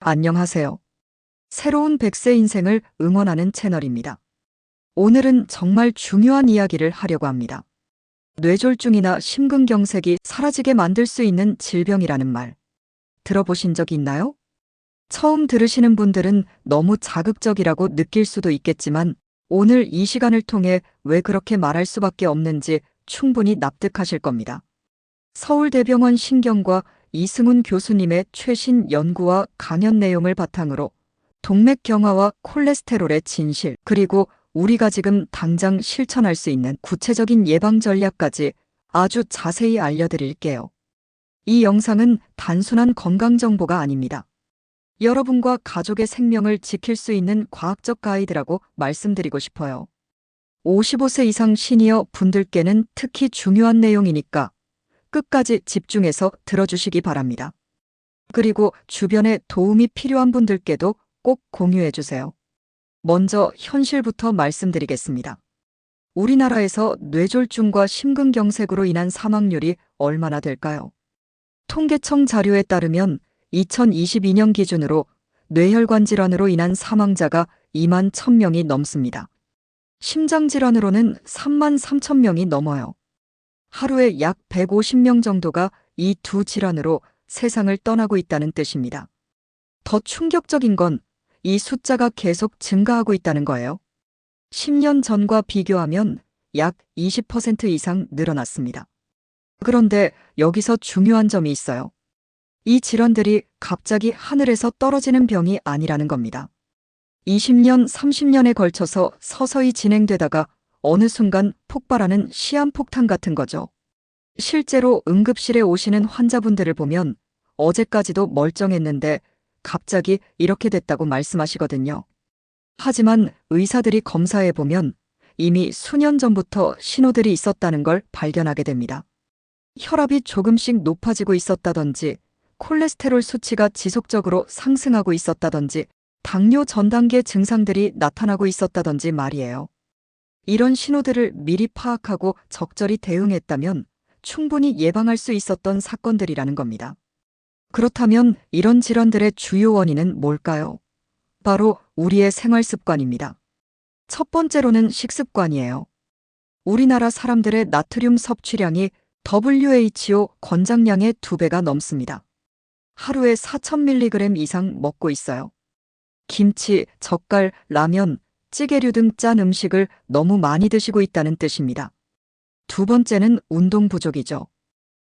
안녕하세요. 새로운 100세 인생을 응원하는 채널입니다. 오늘은 정말 중요한 이야기를 하려고 합니다. 뇌졸중이나 심근경색이 사라지게 만들 수 있는 질병이라는 말. 들어보신 적 있나요? 처음 들으시는 분들은 너무 자극적이라고 느낄 수도 있겠지만 오늘 이 시간을 통해 왜 그렇게 말할 수밖에 없는지 충분히 납득하실 겁니다. 서울대병원 신경과 이승훈 교수님의 최신 연구와 강연 내용을 바탕으로 동맥경화와 콜레스테롤의 진실, 그리고 우리가 지금 당장 실천할 수 있는 구체적인 예방 전략까지 아주 자세히 알려드릴게요. 이 영상은 단순한 건강 정보가 아닙니다. 여러분과 가족의 생명을 지킬 수 있는 과학적 가이드라고 말씀드리고 싶어요. 55세 이상 시니어 분들께는 특히 중요한 내용이니까 끝까지 집중해서 들어주시기 바랍니다. 그리고 주변에 도움이 필요한 분들께도 꼭 공유해 주세요. 먼저 현실부터 말씀드리겠습니다. 우리나라에서 뇌졸중과 심근경색으로 인한 사망률이 얼마나 될까요? 통계청 자료에 따르면 2022년 기준으로 뇌혈관 질환으로 인한 사망자가 2만 1,000명이 넘습니다. 심장질환으로는 3만 3천 명이 넘어요. 하루에 약 150명 정도가 이 두 질환으로 세상을 떠나고 있다는 뜻입니다. 더 충격적인 건 이 숫자가 계속 증가하고 있다는 거예요. 10년 전과 비교하면 약 20% 이상 늘어났습니다. 그런데 여기서 중요한 점이 있어요. 이 질환들이 갑자기 하늘에서 떨어지는 병이 아니라는 겁니다. 20년, 30년에 걸쳐서 서서히 진행되다가 어느 순간 폭발하는 시한폭탄 같은 거죠. 실제로 응급실에 오시는 환자분들을 보면 어제까지도 멀쩡했는데 갑자기 이렇게 됐다고 말씀하시거든요. 하지만 의사들이 검사해보면 이미 수년 전부터 신호들이 있었다는 걸 발견하게 됩니다. 혈압이 조금씩 높아지고 있었다든지, 콜레스테롤 수치가 지속적으로 상승하고 있었다든지, 당뇨 전 단계 증상들이 나타나고 있었다든지 말이에요. 이런 신호들을 미리 파악하고 적절히 대응했다면 충분히 예방할 수 있었던 사건들이라는 겁니다. 그렇다면 이런 질환들의 주요 원인은 뭘까요? 바로 우리의 생활 습관입니다. 첫 번째로는 식습관이에요. 우리나라 사람들의 나트륨 섭취량이 WHO 권장량의 2배가 넘습니다. 하루에 4,000mg 이상 먹고 있어요. 김치, 젓갈, 라면, 찌개류 등 짠 음식을 너무 많이 드시고 있다는 뜻입니다. 두 번째는 운동 부족이죠.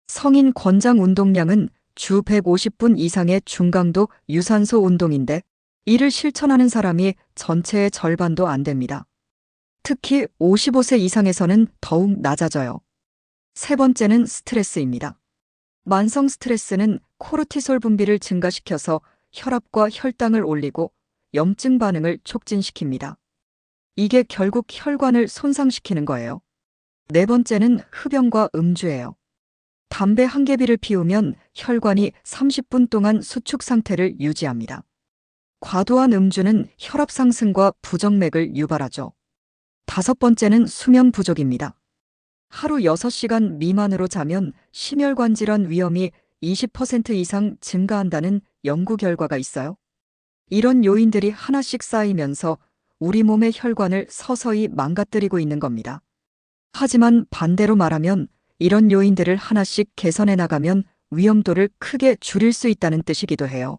성인 권장 운동량은 주 150분 이상의 중강도 유산소 운동인데 이를 실천하는 사람이 전체의 절반도 안 됩니다. 특히 55세 이상에서는 더욱 낮아져요. 세 번째는 스트레스입니다. 만성 스트레스는 코르티솔 분비를 증가시켜서 혈압과 혈당을 올리고 염증 반응을 촉진시킵니다. 이게 결국 혈관을 손상시키는 거예요. 네 번째는 흡연과 음주예요. 담배 한 개비를 피우면 혈관이 30분 동안 수축 상태를 유지합니다. 과도한 음주는 혈압 상승과 부정맥을 유발하죠. 다섯 번째는 수면 부족입니다. 하루 6시간 미만으로 자면 심혈관 질환 위험이 20% 이상 증가한다는 연구 결과가 있어요. 이런 요인들이 하나씩 쌓이면서 우리 몸의 혈관을 서서히 망가뜨리고 있는 겁니다. 하지만 반대로 말하면 이런 요인들을 하나씩 개선해 나가면 위험도를 크게 줄일 수 있다는 뜻이기도 해요.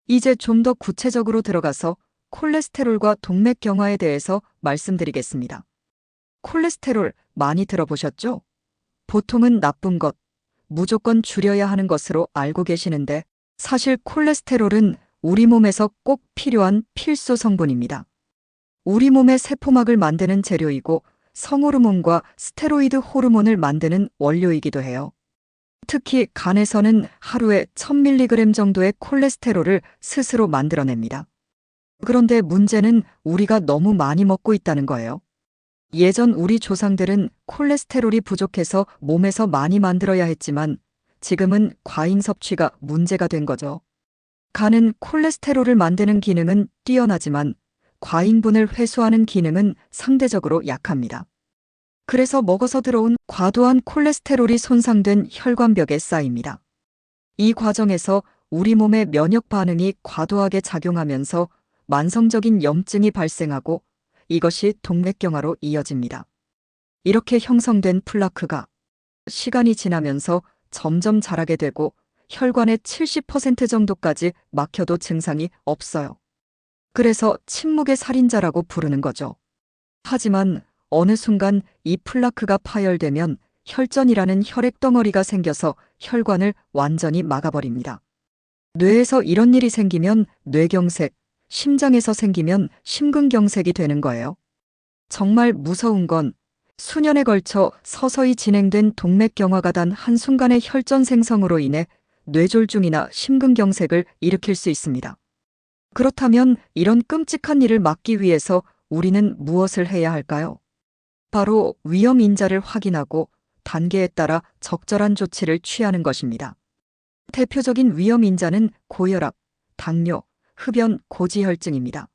이제 좀 더 구체적으로 들어가서 콜레스테롤과 동맥경화에 대해서 말씀드리겠습니다. 콜레스테롤 많이 들어보셨죠? 보통은 나쁜 것, 무조건 줄여야 하는 것으로 알고 계시는데 사실 콜레스테롤은 우리 몸에서 꼭 필요한 필수 성분입니다. 우리 몸의 세포막을 만드는 재료이고 성호르몬과 스테로이드 호르몬을 만드는 원료이기도 해요. 특히 간에서는 하루에 1000mg 정도의 콜레스테롤을 스스로 만들어냅니다. 그런데 문제는 우리가 너무 많이 먹고 있다는 거예요. 예전 우리 조상들은 콜레스테롤이 부족해서 몸에서 많이 만들어야 했지만 지금은 과잉 섭취가 문제가 된 거죠. 간은 콜레스테롤을 만드는 기능은 뛰어나지만 과잉분을 회수하는 기능은 상대적으로 약합니다. 그래서 먹어서 들어온 과도한 콜레스테롤이 손상된 혈관벽에 쌓입니다. 이 과정에서 우리 몸의 면역 반응이 과도하게 작용하면서 만성적인 염증이 발생하고 이것이 동맥경화로 이어집니다. 이렇게 형성된 플라크가 시간이 지나면서 점점 자라게 되고 혈관의 70% 정도까지 막혀도 증상이 없어요. 그래서 침묵의 살인자라고 부르는 거죠. 하지만 어느 순간 이 플라크가 파열되면 혈전이라는 혈액 덩어리가 생겨서 혈관을 완전히 막아버립니다. 뇌에서 이런 일이 생기면 뇌경색, 심장에서 생기면 심근경색이 되는 거예요. 정말 무서운 건 수년에 걸쳐 서서히 진행된 동맥경화가 단 한순간의 혈전 생성으로 인해 뇌졸중이나 심근경색을 일으킬 수 있습니다. 그렇다면 이런 끔찍한 일을 막기 위해서 우리는 무엇을 해야 할까요? 바로 위험 인자를 확인하고 단계에 따라 적절한 조치를 취하는 것입니다. 대표적인 위험 인자는 고혈압, 당뇨, 흡연, 고지혈증입니다.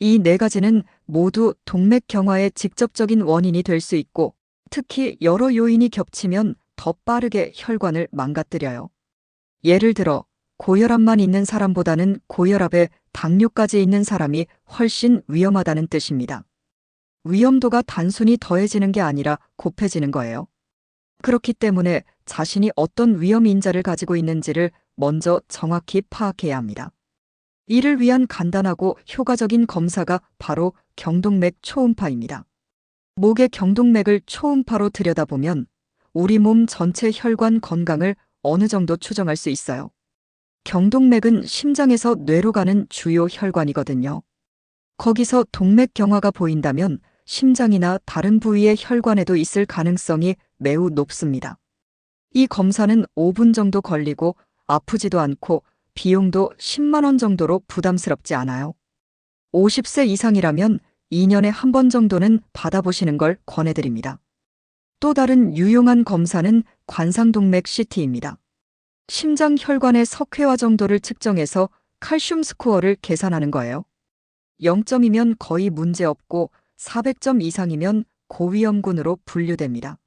이 네 가지는 모두 동맥경화의 직접적인 원인이 될 수 있고 특히 여러 요인이 겹치면 더 빠르게 혈관을 망가뜨려요. 예를 들어 고혈압만 있는 사람보다는 고혈압에 당뇨까지 있는 사람이 훨씬 위험하다는 뜻입니다. 위험도가 단순히 더해지는 게 아니라 곱해지는 거예요. 그렇기 때문에 자신이 어떤 위험 인자를 가지고 있는지를 먼저 정확히 파악해야 합니다. 이를 위한 간단하고 효과적인 검사가 바로 경동맥 초음파입니다. 목의 경동맥을 초음파로 들여다보면 우리 몸 전체 혈관 건강을 어느 정도 추정할 수 있어요. 경동맥은 심장에서 뇌로 가는 주요 혈관이거든요. 거기서 동맥경화가 보인다면 심장이나 다른 부위의 혈관에도 있을 가능성이 매우 높습니다. 이 검사는 5분 정도 걸리고 아프지도 않고 비용도 10만 원 정도로 부담스럽지 않아요. 50세 이상이라면 2년에 한 번 정도는 받아보시는 걸 권해드립니다. 또 다른 유용한 검사는 관상동맥 CT입니다. 심장 혈관의 석회화 정도를 측정해서 칼슘 스코어를 계산하는 거예요. 0점이면 거의 문제없고 400점 이상이면 고위험군으로 분류됩니다.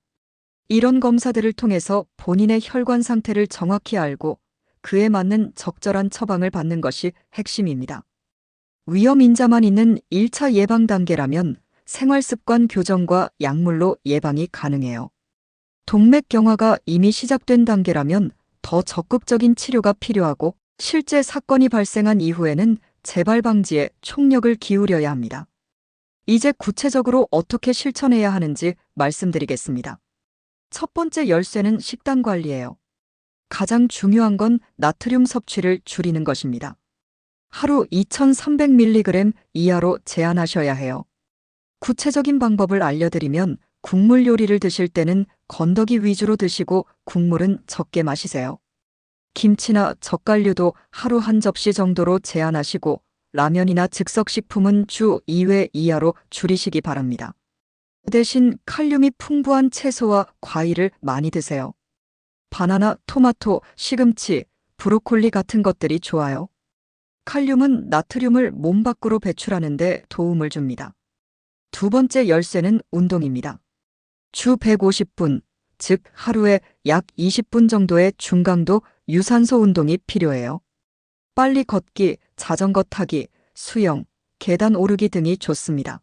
이런 검사들을 통해서 본인의 혈관 상태를 정확히 알고 그에 맞는 적절한 처방을 받는 것이 핵심입니다. 위험 인자만 있는 1차 예방 단계라면 생활습관 교정과 약물로 예방이 가능해요. 동맥경화가 이미 시작된 단계라면 더 적극적인 치료가 필요하고 실제 사건이 발생한 이후에는 재발 방지에 총력을 기울여야 합니다. 이제 구체적으로 어떻게 실천해야 하는지 말씀드리겠습니다. 첫 번째 열쇠는 식단 관리예요. 가장 중요한 건 나트륨 섭취를 줄이는 것입니다. 하루 2300mg 이하로 제한하셔야 해요. 구체적인 방법을 알려드리면 국물 요리를 드실 때는 건더기 위주로 드시고 국물은 적게 마시세요. 김치나 젓갈류도 하루 한 접시 정도로 제한하시고 라면이나 즉석식품은 주 2회 이하로 줄이시기 바랍니다. 대신 칼륨이 풍부한 채소와 과일을 많이 드세요. 바나나, 토마토, 시금치, 브로콜리 같은 것들이 좋아요. 칼륨은 나트륨을 몸 밖으로 배출하는 데 도움을 줍니다. 두 번째 열쇠는 운동입니다. 주 150분, 즉 하루에 약 20분 정도의 중강도 유산소 운동이 필요해요. 빨리 걷기, 자전거 타기, 수영, 계단 오르기 등이 좋습니다.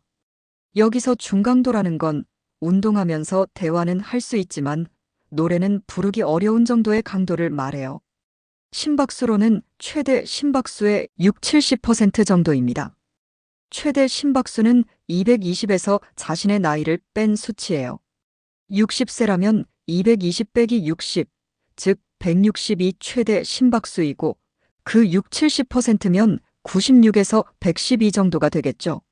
여기서 중강도라는 건 운동하면서 대화는 할 수 있지만 노래는 부르기 어려운 정도의 강도를 말해요. 심박수로는 최대 심박수의 60-70% 정도입니다. 최대 심박수는 220에서 자신의 나이를 뺀 수치예요. 60세라면 220 빼기 60, 즉 160이 최대 심박수이고 그 60-70%면 96에서 112 정도가 되겠죠.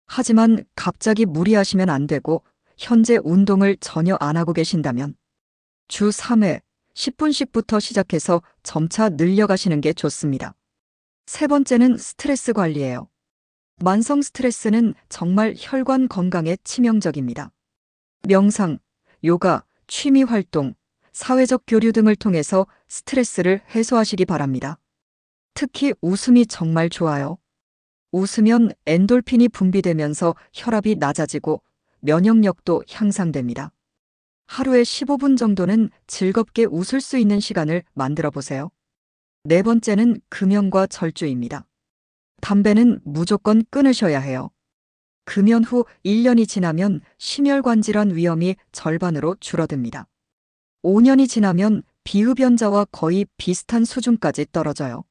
하지만 갑자기 무리하시면 안 되고 현재 운동을 전혀 안 하고 계신다면 주 3회 10분씩부터 시작해서 점차 늘려가시는 게 좋습니다. 세 번째는 스트레스 관리예요. 만성 스트레스는 정말 혈관 건강에 치명적입니다. 명상, 요가, 취미 활동, 사회적 교류 등을 통해서 스트레스를 해소하시기 바랍니다. 특히 웃음이 정말 좋아요. 웃으면 엔돌핀이 분비되면서 혈압이 낮아지고 면역력도 향상됩니다. 하루에 15분 정도는 즐겁게 웃을 수 있는 시간을 만들어 보세요. 네 번째는 금연과 절주입니다. 담배는 무조건 끊으셔야 해요. 금연 후 1년이 지나면 심혈관 질환 위험이 절반으로 줄어듭니다. 5년이 지나면 비흡연자와 거의 비슷한 수준까지 떨어져요.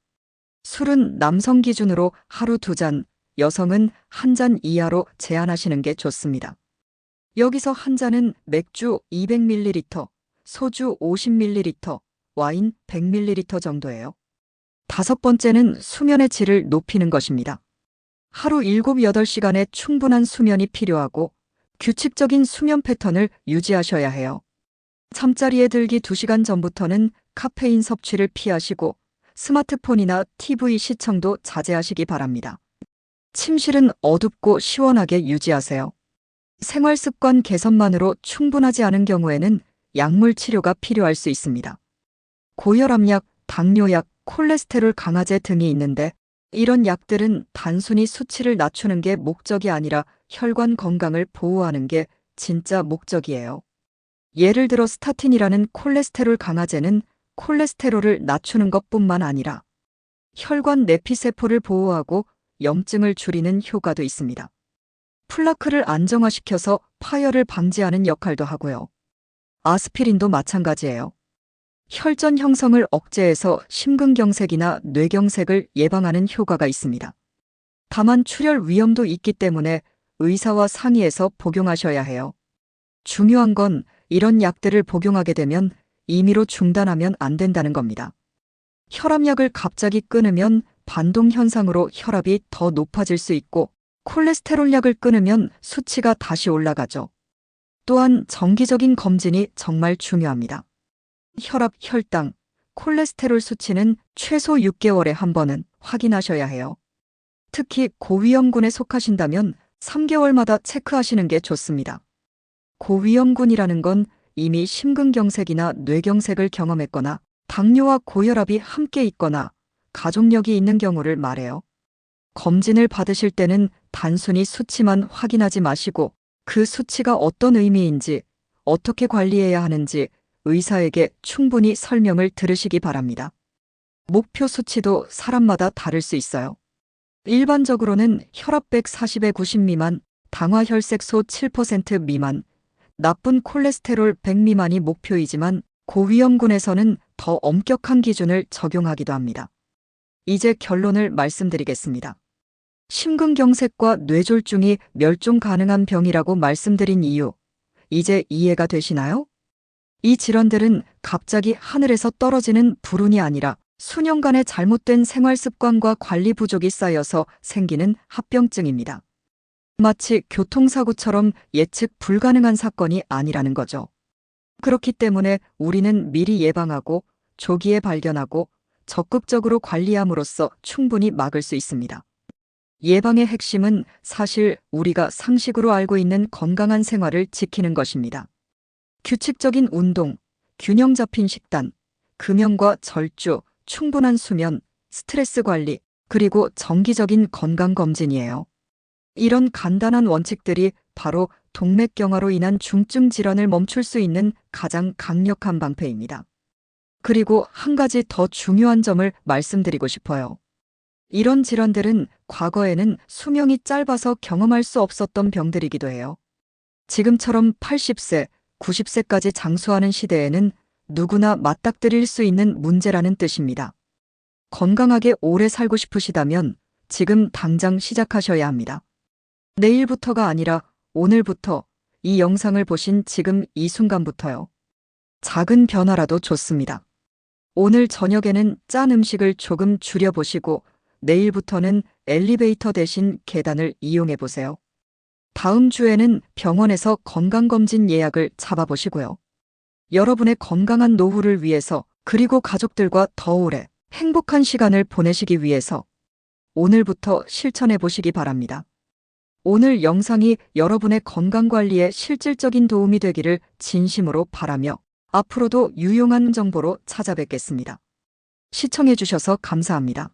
술은 남성 기준으로 하루 2잔, 여성은 1잔 이하로 제한하시는 게 좋습니다. 여기서 한 잔은 맥주 200ml, 소주 50ml, 와인 100ml 정도예요. 다섯 번째는 수면의 질을 높이는 것입니다. 하루 7, 8시간의 충분한 수면이 필요하고 규칙적인 수면 패턴을 유지하셔야 해요. 잠자리에 들기 2시간 전부터는 카페인 섭취를 피하시고 스마트폰이나 TV 시청도 자제하시기 바랍니다. 침실은 어둡고 시원하게 유지하세요. 생활 습관 개선만으로 충분하지 않은 경우에는 약물 치료가 필요할 수 있습니다. 고혈압약, 당뇨약, 콜레스테롤 강화제 등이 있는데 이런 약들은 단순히 수치를 낮추는 게 목적이 아니라 혈관 건강을 보호하는 게 진짜 목적이에요. 예를 들어 스타틴이라는 콜레스테롤 강화제는 콜레스테롤을 낮추는 것뿐만 아니라 혈관 내피세포를 보호하고 염증을 줄이는 효과도 있습니다. 플라크를 안정화시켜서 파열을 방지하는 역할도 하고요. 아스피린도 마찬가지예요. 혈전 형성을 억제해서 심근경색이나 뇌경색을 예방하는 효과가 있습니다. 다만 출혈 위험도 있기 때문에 의사와 상의해서 복용하셔야 해요. 중요한 건 이런 약들을 복용하게 되면 임의로 중단하면 안 된다는 겁니다. 혈압약을 갑자기 끊으면 반동 현상으로 혈압이 더 높아질 수 있고 콜레스테롤 약을 끊으면 수치가 다시 올라가죠. 또한 정기적인 검진이 정말 중요합니다. 혈압, 혈당, 콜레스테롤 수치는 최소 6개월에 한 번은 확인하셔야 해요. 특히 고위험군에 속하신다면 3개월마다 체크하시는 게 좋습니다. 고위험군이라는 건 이미 심근경색이나 뇌경색을 경험했거나 당뇨와 고혈압이 함께 있거나 가족력이 있는 경우를 말해요. 검진을 받으실 때는 단순히 수치만 확인하지 마시고 그 수치가 어떤 의미인지, 어떻게 관리해야 하는지 의사에게 충분히 설명을 들으시기 바랍니다. 목표 수치도 사람마다 다를 수 있어요. 일반적으로는 혈압 140에 90 미만, 당화혈색소 7% 미만, 나쁜 콜레스테롤 100 미만이 목표이지만 고위험군에서는 더 엄격한 기준을 적용하기도 합니다. 이제 결론을 말씀드리겠습니다. 심근경색과 뇌졸중이 멸종 가능한 병이라고 말씀드린 이유, 이제 이해가 되시나요? 이 질환들은 갑자기 하늘에서 떨어지는 불운이 아니라 수년간의 잘못된 생활 습관과 관리 부족이 쌓여서 생기는 합병증입니다. 마치 교통사고처럼 예측 불가능한 사건이 아니라는 거죠. 그렇기 때문에 우리는 미리 예방하고 조기에 발견하고 적극적으로 관리함으로써 충분히 막을 수 있습니다. 예방의 핵심은 사실 우리가 상식으로 알고 있는 건강한 생활을 지키는 것입니다. 규칙적인 운동, 균형 잡힌 식단, 금연과 절주, 충분한 수면, 스트레스 관리, 그리고 정기적인 건강검진이에요. 이런 간단한 원칙들이 바로 동맥경화로 인한 중증 질환을 멈출 수 있는 가장 강력한 방패입니다. 그리고 한 가지 더 중요한 점을 말씀드리고 싶어요. 이런 질환들은 과거에는 수명이 짧아서 경험할 수 없었던 병들이기도 해요. 지금처럼 80세, 90세까지 장수하는 시대에는 누구나 맞닥뜨릴 수 있는 문제라는 뜻입니다. 건강하게 오래 살고 싶으시다면 지금 당장 시작하셔야 합니다. 내일부터가 아니라 오늘부터, 이 영상을 보신 지금 이 순간부터요. 작은 변화라도 좋습니다. 오늘 저녁에는 짠 음식을 조금 줄여보시고 내일부터는 엘리베이터 대신 계단을 이용해 보세요. 다음 주에는 병원에서 건강검진 예약을 잡아보시고요. 여러분의 건강한 노후를 위해서 그리고 가족들과 더 오래 행복한 시간을 보내시기 위해서 오늘부터 실천해 보시기 바랍니다. 오늘 영상이 여러분의 건강관리에 실질적인 도움이 되기를 진심으로 바라며 앞으로도 유용한 정보로 찾아뵙겠습니다. 시청해 주셔서 감사합니다.